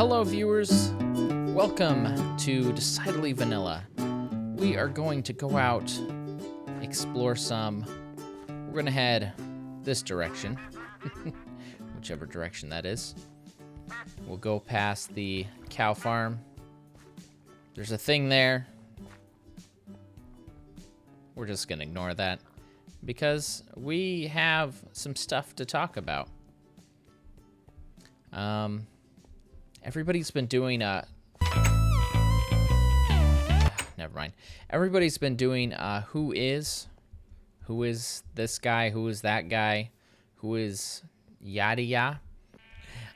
Hello viewers, welcome to Decidedly Vanilla. We are going to go out, explore some. We're going to head this direction, whichever direction that is. We'll go past the cow farm. There's a thing there. We're just going to ignore that because we have some stuff to talk about. Everybody's been doing never mind. Everybody's been doing who is this guy, who is that guy, who is yada yada.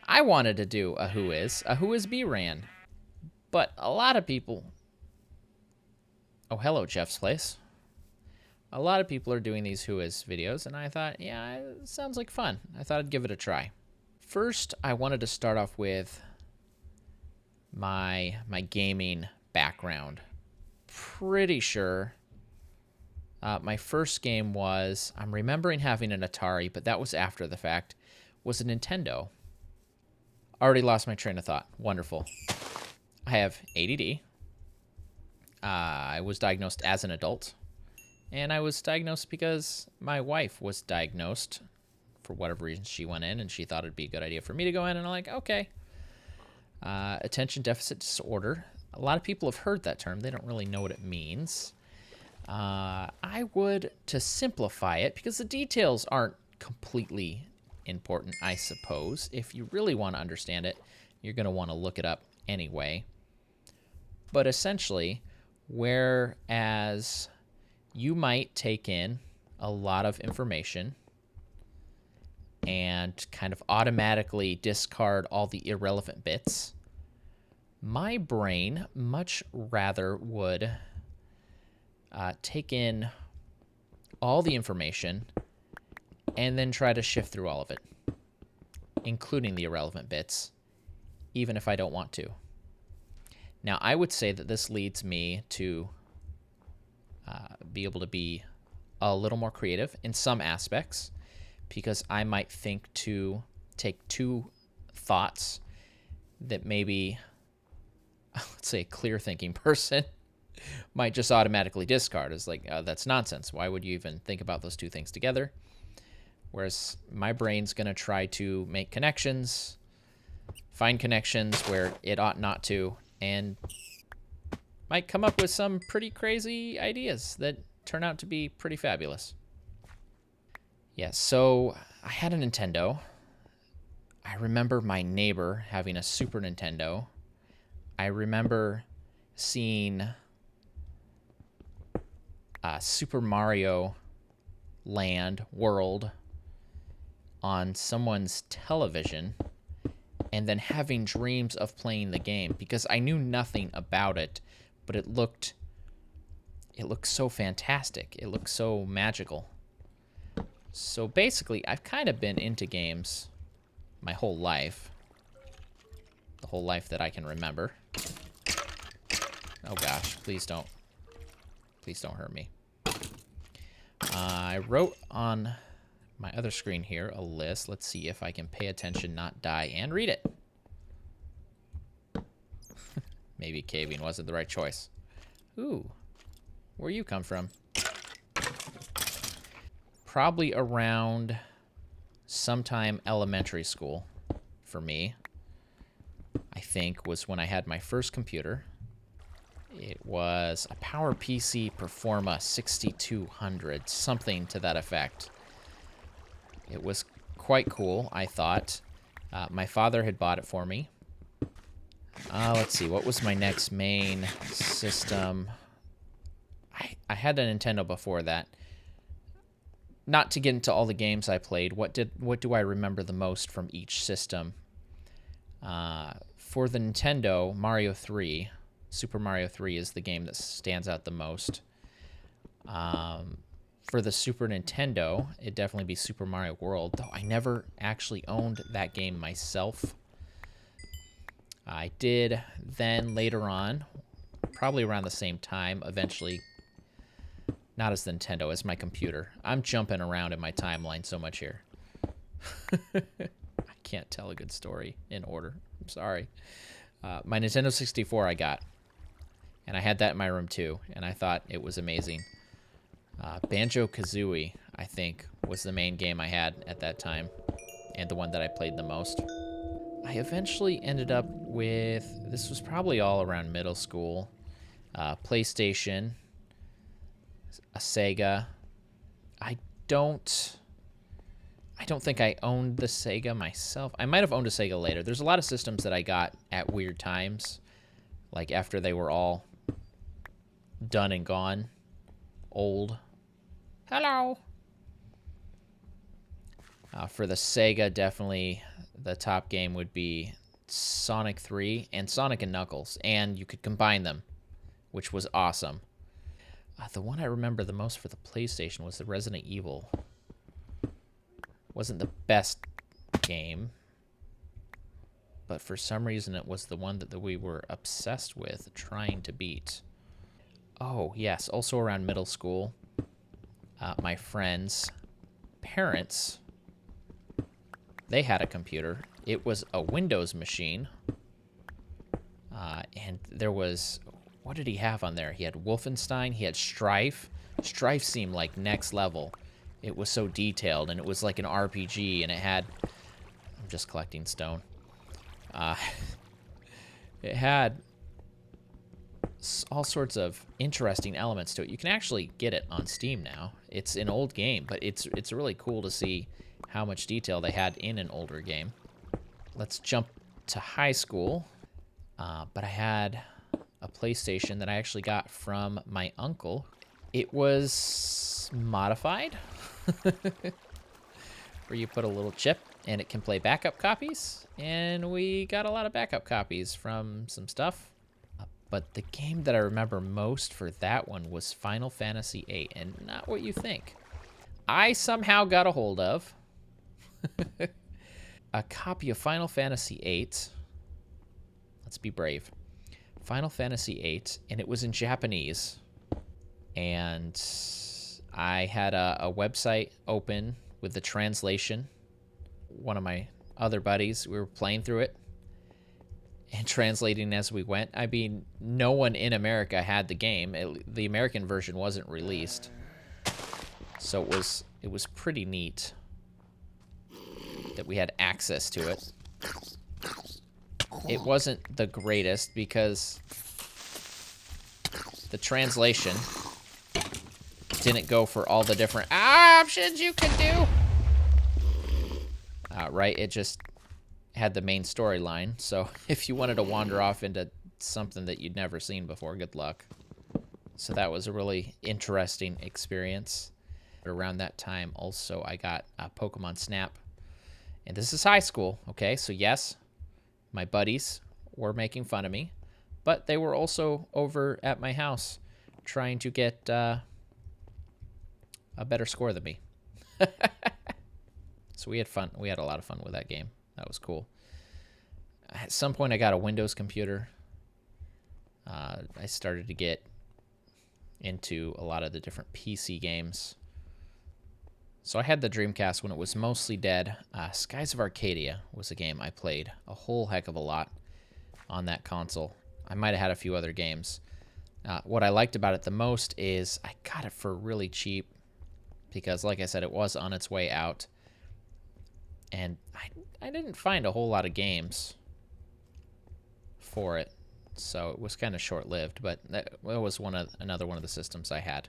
I wanted to do a who is bRanN, but a lot of people. Oh, hello, Jeff's Place. A lot of people are doing these who is videos, and I thought, yeah, it sounds like fun. I thought I'd give it a try. First, I wanted to start off with my gaming background. Pretty sure my first game was, I'm remembering having an Atari, but that was after the fact, was a Nintendo. Already lost my train of thought. Wonderful. I have ADD. I was diagnosed as an adult. And I was diagnosed because my wife was diagnosed. For whatever reason, she went in and she thought it'd be a good idea for me to go in. And I'm like, okay. Attention deficit disorder. A lot of people have heard that term. They don't really know what it means. I would, to simplify it, because the details aren't completely important, I suppose. If you really want to understand it, you're going to want to look it up anyway. But essentially, whereas you might take in a lot of information and kind of automatically discard all the irrelevant bits, my brain much rather would take in all the information and then try to shift through all of it, including the irrelevant bits, even if I don't want to. Now, I would say that this leads me to be able to be a little more creative in some aspects, because I might take two thoughts that maybe, let's say, a clear-thinking person might just automatically discard as like, that's nonsense. Why would you even think about those two things together? Whereas my brain's going to try to make connections, find connections where it ought not to, and might come up with some pretty crazy ideas that turn out to be pretty fabulous. Yeah, so I had a Nintendo. I remember my neighbor having a Super Nintendo. I remember seeing Super Mario Land World on someone's television and then having dreams of playing the game because I knew nothing about it, but it looked so fantastic. It looked so magical. So basically, I've kind of been into games my whole life. The whole life that I can remember. Oh gosh, please don't hurt me. I wrote on my other screen here a list. Let's see if I can pay attention, not die, and read it. Maybe caving wasn't the right choice. Ooh, where you come from? Probably around sometime elementary school for me, I think, was when I had my first computer. It was a PowerPC Performa 6200, something to that effect. It was quite cool, I thought. My father had bought it for me. Let's see, what was my next main system? I had a Nintendo before that. Not to get into all the games I played, what do I remember the most from each system? For the Nintendo, Mario 3, Super Mario 3 is the game that stands out the most. For the Super Nintendo, it'd definitely be Super Mario World, though I never actually owned that game myself. I did then later on, probably around the same time, eventually. Not as the Nintendo, as my computer. I'm jumping around in my timeline so much here. I can't tell a good story in order. Sorry. My Nintendo 64 I got. And I had that in my room too. And I thought it was amazing. Banjo-Kazooie, I think, was the main game I had at that time. And the one that I played the most. I eventually ended up with, this was probably all around middle school, PlayStation, a Sega. I don't think I owned the Sega myself. I might have owned a Sega later. There's a lot of systems that I got at weird times, like after they were all done and gone, old. Hello. For the Sega, definitely the top game would be Sonic 3 and Sonic and Knuckles, and you could combine them, which was awesome. The one I remember the most for the PlayStation was the Resident Evil. Wasn't the best game, but for some reason it was the one that we were obsessed with trying to beat. Oh, yes, also around middle school, my friends' parents, they had a computer. It was a Windows machine, and there was, what did he have on there? He had Wolfenstein, he had Strife. Strife seemed like next level. It was so detailed, and it was like an RPG, and it had, I'm just collecting stone. It had all sorts of interesting elements to it. You can actually get it on Steam now. It's an old game, but it's really cool to see how much detail they had in an older game. Let's jump to high school. But I had a PlayStation that I actually got from my uncle. It was modified, where you put a little chip and it can play backup copies. And we got a lot of backup copies from some stuff. But the game that I remember most for that one was Final Fantasy VIII, and not what you think. I somehow got a hold of a copy of Final Fantasy VIII. Let's be brave. Final Fantasy VIII, and it was in Japanese. And I had a website open with the translation. One of my other buddies, we were playing through it and translating as we went. I mean, no one in America had the game. The American version wasn't released. So it was pretty neat that we had access to it. It wasn't the greatest because the translation didn't go for all the different options you could do. Right, it just had the main storyline. So if you wanted to wander off into something that you'd never seen before, good luck. So that was a really interesting experience. Around that time, also, I got Pokemon Snap. And this is high school, okay? So yes, my buddies were making fun of me, but they were also over at my house trying to get a better score than me. So we had fun. We had a lot of fun with that game. That was cool. At some point, I got a Windows computer. I started to get into a lot of the different PC games. So I had the Dreamcast when it was mostly dead. Skies of Arcadia was a game I played a whole heck of a lot on that console. I might have had a few other games. What I liked about it the most is I got it for really cheap because, like I said, it was on its way out. And I didn't find a whole lot of games for it, so it was kind of short-lived, but that was another one of the systems I had.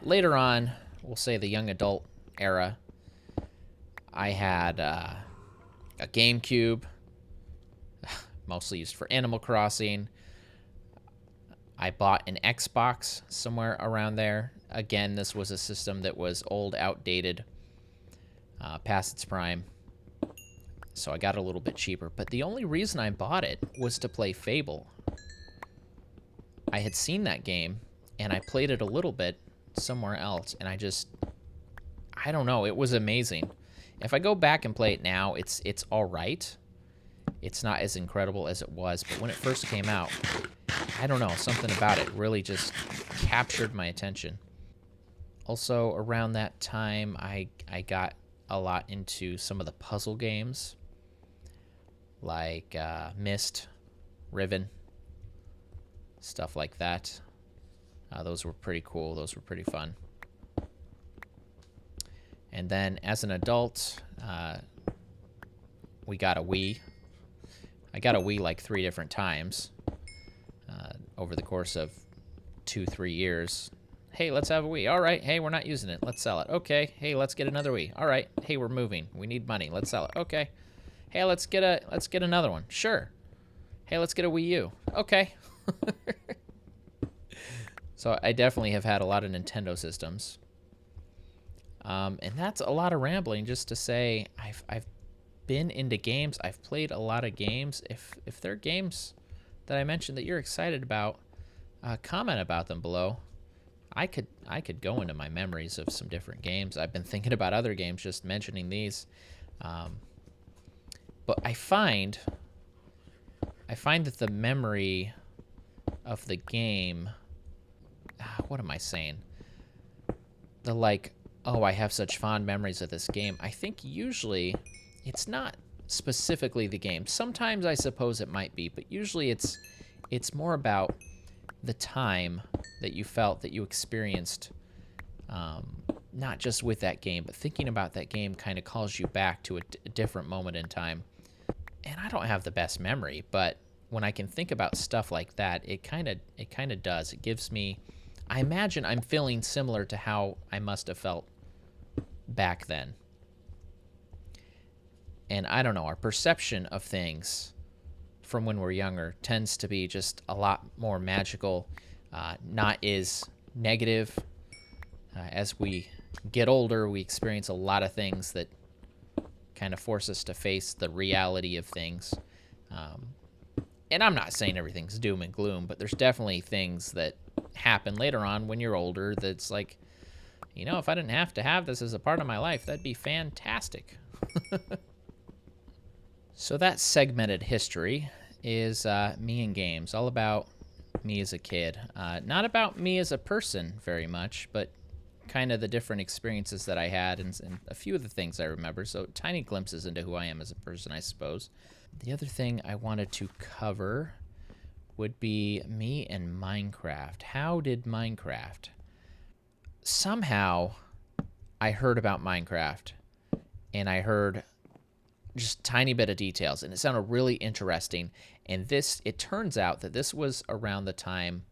Later on, we'll say the young adult era, I had a GameCube, mostly used for Animal Crossing. I bought an Xbox somewhere around there. Again, this was a system that was old, outdated, past its prime. So I got it a little bit cheaper. But the only reason I bought it was to play Fable. I had seen that game, and I played it a little bit somewhere else, and I don't know, it was amazing. If I go back and play it now, it's all right. It's not as incredible as it was, but when it first came out, I don't know, something about it really just captured my attention. Also, around that time, I got a lot into some of the puzzle games, like Myst, Riven, stuff like that. Those were pretty cool. Those were pretty fun. And then as an adult, we got a Wii. I got a Wii like 3 different times over the course of 2-3 years. Hey, let's have a Wii. All right. Hey, we're not using it. Let's sell it. Okay. Hey, let's get another Wii. All right. Hey, we're moving. We need money. Let's sell it. Okay. Hey, let's get another one. Sure. Hey, let's get a Wii U. Okay. So I definitely have had a lot of Nintendo systems. And that's a lot of rambling just to say I've been into games. I've played a lot of games. If there are games that I mentioned that you're excited about, comment about them below. I could go into my memories of some different games. I've been thinking about other games, just mentioning these. But I find that the memory of the game, what am I saying? The like, oh, I have such fond memories of this game. I think usually it's not specifically the game. Sometimes I suppose it might be, but usually it's more about the time that you felt, that you experienced, not just with that game, but thinking about that game kind of calls you back to a different moment in time. And I don't have the best memory, but when I can think about stuff like that, it kind of does. It gives me, I imagine I'm feeling similar to how I must have felt back then. And I don't know, our perception of things from when we're younger tends to be just a lot more magical, not as negative. As we get older, we experience a lot of things that kind of force us to face the reality of things. And I'm not saying everything's doom and gloom, but there's definitely things that happen later on when you're older that's like, you know, if I didn't have to have this as a part of my life, that'd be fantastic. So that segmented history is me and games, all about me as a kid. Not about me as a person very much, but kind of the different experiences that I had and a few of the things I remember. So tiny glimpses into who I am as a person, I suppose. The other thing I wanted to cover would be me and Minecraft. How did Minecraft? Somehow I heard about Minecraft and I heard just a tiny bit of details and it sounded really interesting. And it turns out that this was around the time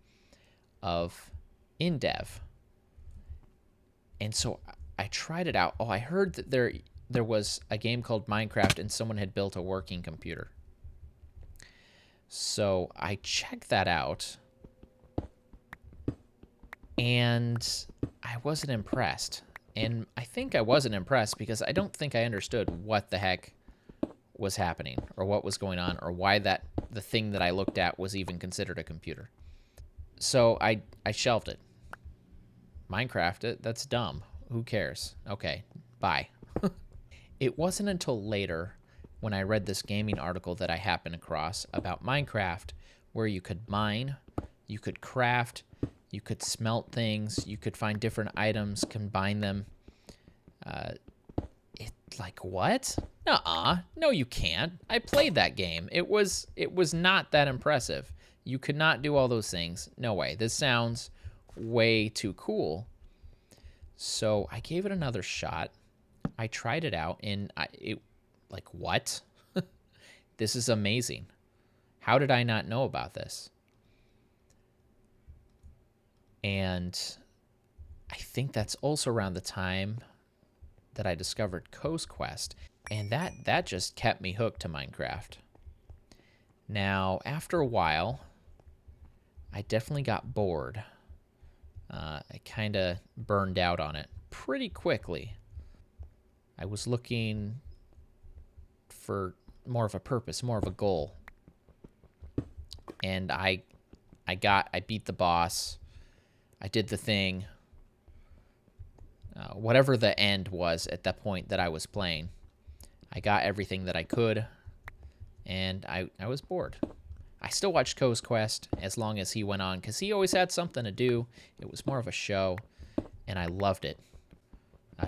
of InDev. And so I tried it out. Oh, I heard that there was a game called Minecraft and someone had built a working computer. So I checked that out and I wasn't impressed. And I think I wasn't impressed because I don't think I understood what the heck was happening or what was going on or why the thing that I looked at was even considered a computer. So I shelved it. Minecraft, that's dumb. Who cares? Okay, bye. It wasn't until later when I read this gaming article that I happened across about Minecraft where you could mine, you could craft, you could smelt things, you could find different items, combine them. Like what? Nuh-uh. No, you can't. I played that game. It was not that impressive. You could not do all those things. No way. This sounds way too cool. So I gave it another shot. I tried it out and like what? This is amazing. How did I not know about this? And I think that's also around the time that I discovered Coast Quest, and that just kept me hooked to Minecraft. Now, after a while, I definitely got bored. I kind of burned out on it pretty quickly. I was looking for more of a purpose, more of a goal. And I beat the boss. I did the thing. Whatever the end was at that point that I was playing, I got everything that I could, and I was bored. I still watched Coast Quest as long as he went on, because he always had something to do. It was more of a show, and I loved it.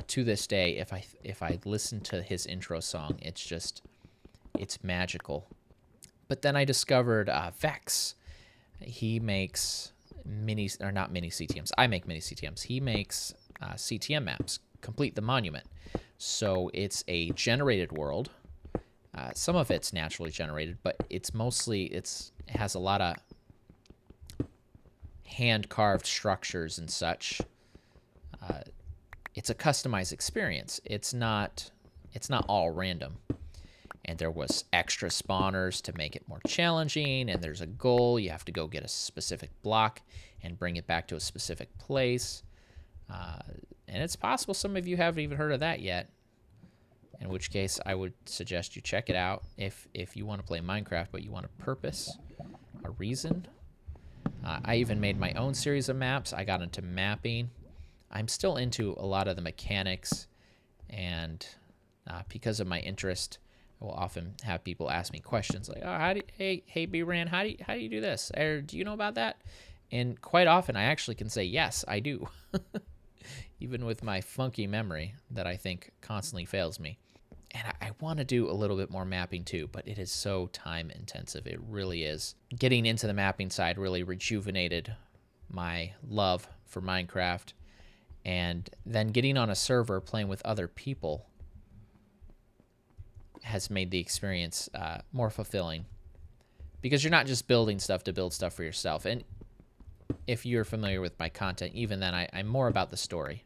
To this day, if I listen to his intro song, it's magical. But then I discovered Vex. He makes not mini CTMs. I make mini CTMs. He makes CTM maps, Complete the Monument. So it's a generated world. Some of it's naturally generated, but it's mostly, it has a lot of hand-carved structures and such. It's a customized experience. It's not all random. And there was extra spawners to make it more challenging, and there's a goal. You have to go get a specific block and bring it back to a specific place. And it's possible some of you haven't even heard of that yet, in which case I would suggest you check it out if you want to play Minecraft, but you want a purpose, a reason. I even made my own series of maps. I got into mapping. I'm still into a lot of the mechanics, and because of my interest, I will often have people ask me questions like, "Oh, hey bRanN, how do you do this? Or do you know about that?" And quite often, I actually can say, "Yes, I do," even with my funky memory that I think constantly fails me. And I want to do a little bit more mapping too, but it is so time intensive. It really is. Getting into the mapping side really rejuvenated my love for Minecraft, and then getting on a server playing with other people has made the experience more fulfilling, because you're not just building stuff to build stuff for yourself. And if you're familiar with my content, even then, I'm more about the story.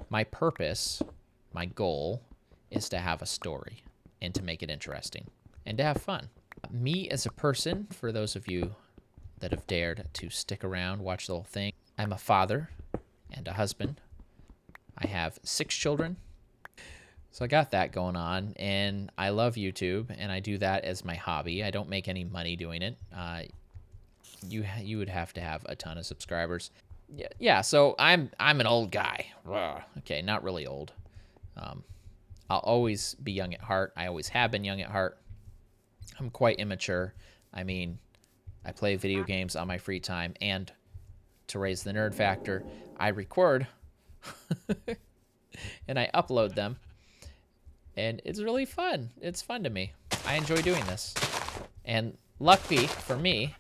My purpose, my goal, is to have a story and to make it interesting and to have fun. Me as a person, for those of you that have dared to stick around, watch the whole thing, I'm a father and a husband. I have 6 children. So I got that going on, and I love YouTube, and I do that as my hobby. I don't make any money doing it. You would have to have a ton of subscribers. Yeah. So I'm an old guy. Okay, not really old. I'll always be young at heart. I always have been young at heart. I'm quite immature. I mean, I play video games on my free time, and to raise the nerd factor, I record and I upload them. And it's really fun. It's fun to me. I enjoy doing this. And lucky for me,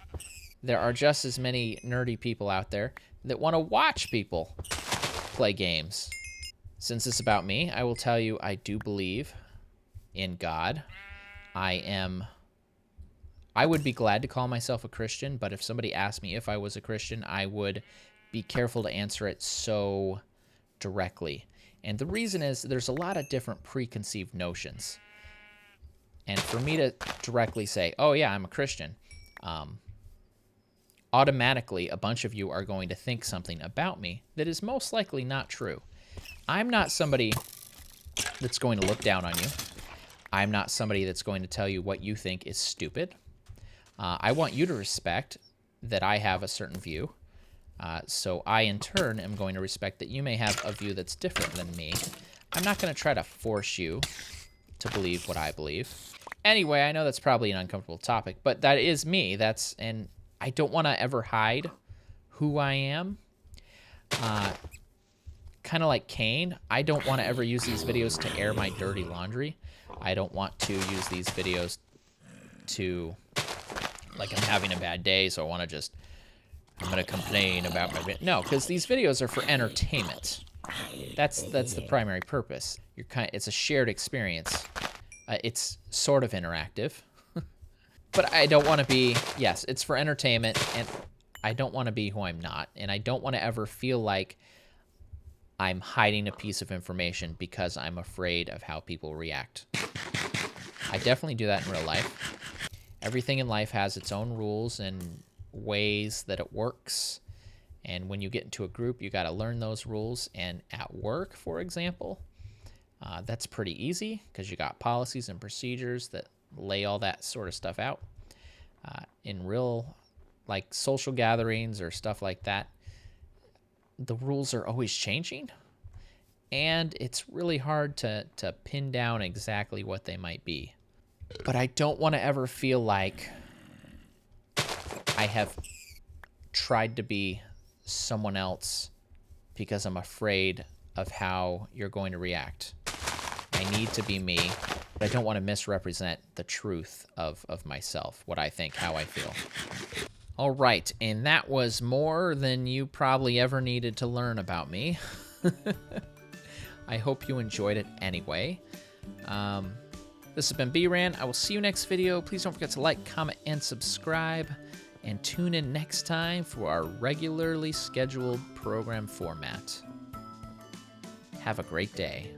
there are just as many nerdy people out there that want to watch people play games. Since it's about me, I will tell you I do believe in God. I would be glad to call myself a Christian, but if somebody asked me if I was a Christian, I would be careful to answer it so directly. And the reason is there's a lot of different preconceived notions. And for me to directly say, oh yeah, I'm a Christian, automatically a bunch of you are going to think something about me that is most likely not true. I'm not somebody that's going to look down on you. I'm not somebody that's going to tell you what you think is stupid. I want you to respect that I have a certain view. So I, in turn, am going to respect that you may have a view that's different than me. I'm not going to try to force you to believe what I believe. Anyway, I know that's probably an uncomfortable topic, but that is me. And I don't want to ever hide who I am. Kind of like Cain, I don't want to ever use these videos to air my dirty laundry. I don't want to use these videos to, like, I'm having a bad day, so I'm going to complain about my video. No, because these videos are for entertainment. That's the primary purpose. It's a shared experience. It's sort of interactive. But I don't want to be, yes, it's for entertainment, and I don't want to be who I'm not. And I don't want to ever feel like I'm hiding a piece of information because I'm afraid of how people react. I definitely do that in real life. Everything in life has its own rules and ways that it works. And when you get into a group, you got to learn those rules. And at work, for example, that's pretty easy because you got policies and procedures that lay all that sort of stuff out. In real, like, social gatherings or stuff like that, the rules are always changing, and it's really hard to pin down exactly what they might be. But I don't want to ever feel like I have tried to be someone else because I'm afraid of how you're going to react. I need to be me, But I don't want to misrepresent the truth of myself, what I think, how I feel. All right, and that was more than you probably ever needed to learn about me. I hope you enjoyed it anyway. This has been bRanN. I will see you next video. Please don't forget to like, comment, and subscribe. And tune in next time for our regularly scheduled program format. Have a great day.